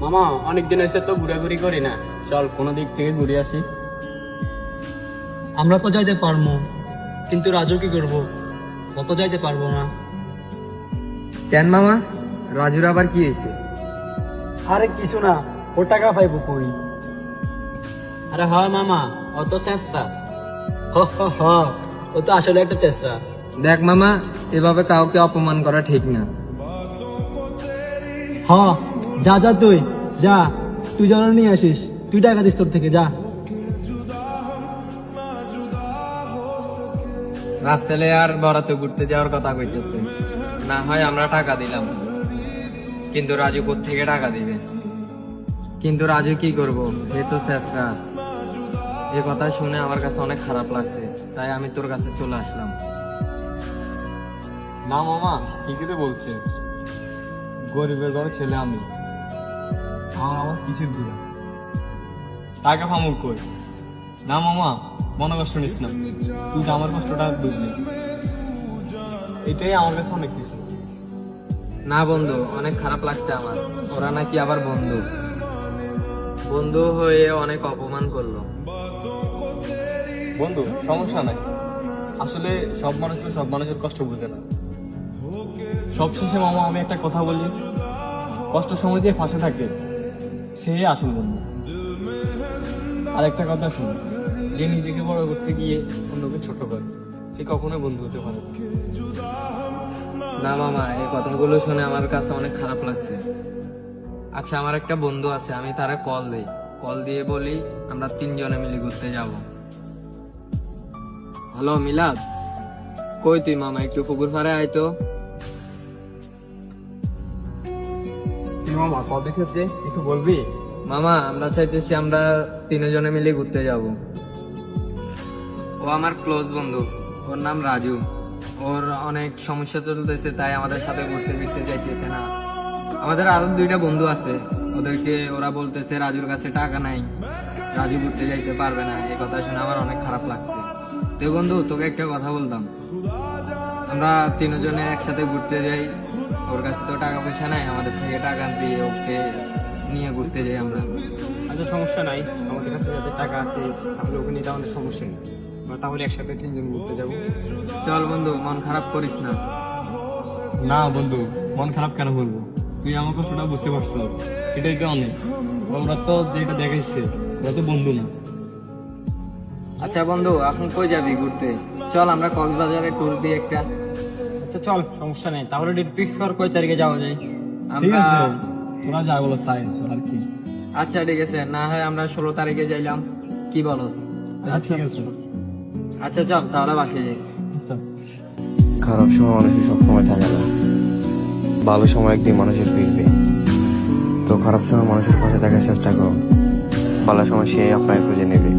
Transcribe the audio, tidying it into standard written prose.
মামা অনেকদিন হয়েছে তো ঘোরাঘুরি করি না, চল কোনো দিক থেকে ঘুরে আসি। আমরা তো যাইতে পারবো, কিন্তু রাজু কি করবো? ও তো যাইতে পারবো না। কেন মামা, রাজুর আবার কি হয়েছে? আরে কিছু না, ও টাকা পাইবো কই? আরে হ মামা, অত চেষ্টা। হ হ হ, ও তো আসলে একটা চেষ্টা। দেখ মামা, এভাবে কাউকে অপমান করা ঠিক না। হ, যা যা তুই যা, তুই যেন নিয়ে আসিস, তুই টাকা দিস তোর থেকে, যা। রাস্তালে আর বরাতে ঘুরতে যাওয়ার কথা কইতেছে, না হয় আমরা টাকা দিলাম, কিন্তু রাজু থেকে টাকা দিবে? কিন্তু রাজু কি করব, এ তো শেষরা। এ কথা শুনে আমার কাছে অনেক খারাপ লাগছে, তাই আমি তোর কাছে চলে আসলাম। না মামা, ঠিকই তো বলছে, গরিবের ঘরে ছেলে আমি, আমার কিসের দূরে টাকা ফামুল কই। না মামা, মনে কষ্ট নিস না, তুই তো আমার কষ্টটা বুঝলি, এটাই আমার কাছে অনেক কিছু। না বন্ধু, অনেক খারাপ লাগছে আমার। ওরা নাকি আবার বন্ধু বন্ধু হয়ে অনেক অপমান করলো। বন্ধু, সমস্যা নাই, আসলে সব মানুষ তো সব মানুষের কষ্ট বুঝে না। সবশেষে মামা আমি একটা কথা বলি, কষ্ট সময় দিয়ে ফাঁসে থাকে সে আসল বন্ধু। আর একটা কথা শুন, যে নিজেকে বড় করতে গিয়ে অন্যকে ছোট করে, সে কখনোই বন্ধু হতে পারে না। না মামা, এই কথাগুলো শুনে আমার কাছে অনেক খারাপ লাগছে। আচ্ছা, আমার একটা বন্ধু আছে, আমি তারা কল দিয়ে বলি আমরা 3 জনে মিলে ঘুরতে যাব। হ্যালো মিলাদ, কই তুই মামা? একটু পুকুর পাড়ে আয় তো। তুই মামা কবে যে একটু বলবি? মামা, আমরা চাইতেছি আমরা 3 জনে মিলে ঘুরতে যাব। ও আমার ক্লোজ বন্ধু, ওর নাম রাজু। ওর অনেক সমস্যা চলতেছে, তাই আমাদের সাথে ঘুরতে ফিরতে যাইতেছে না। আমাদের আরো 2টা বন্ধু আছে, ওরা বলতেছে রাজুর কাছে টাকা নাই, রাজু ঘুরতে যাইতে পারবে না। এই কথা শুনে আমার অনেক খারাপ লাগছে। তো বন্ধু, তোকে একটা কথা বলতাম, আমরা 3 জনে একসাথে ঘুরতে যাই। ওর কাছে তো টাকা পয়সা নাই, আমাদের থেকে টাকা দিয়ে ওকে নিয়ে ঘুরতে যাই আমরা। আচ্ছা সমস্যা নাই, আমাদের কাছে যাদের টাকা আছে তাহলে ওকে নিতে আমাদের সমস্যা নেই, আমরা তাহলে একসাথে 3 জন ঘুরতে যাবো। চল বন্ধু, মন খারাপ করিস না। না বন্ধু, মন খারাপ কেন বলবো, তুই আমার কষ্টটা বুঝতে পারছিস, এটাই তো অনেক। ওরা তো যেটা দেখাইছে, ওরা তো বন্ধু না। আচ্ছা বন্ধু, এখন কই যাবি ঘুরতে? চল আমরা কক্সবাজারে ট্যুর দিই একটা। আচ্ছা চল, সমস্যা নেই, তাহলে ডেট ফিক্স কর কয় তারিখে যাওয়া যায়। ঠিক আমরা আছে, তোরা যা বলো তাই, আর কি। আচ্ছা ঠিক আছে, না হয় আমরা 16 তারিখে যাইলাম, কি বলস? আচ্ছা ঠিক আছে। আচ্ছা চল তাহলে বাসায় যাই। খারাপ সময় মানুষের সবসময় থাকে না, ভালো সময় একদিন মানুষের ফিরবে। তো খারাপ সময় মানুষের পাশে থাকার চেষ্টা করো, ভালো সময় সে আপনার খুঁজে নেবে।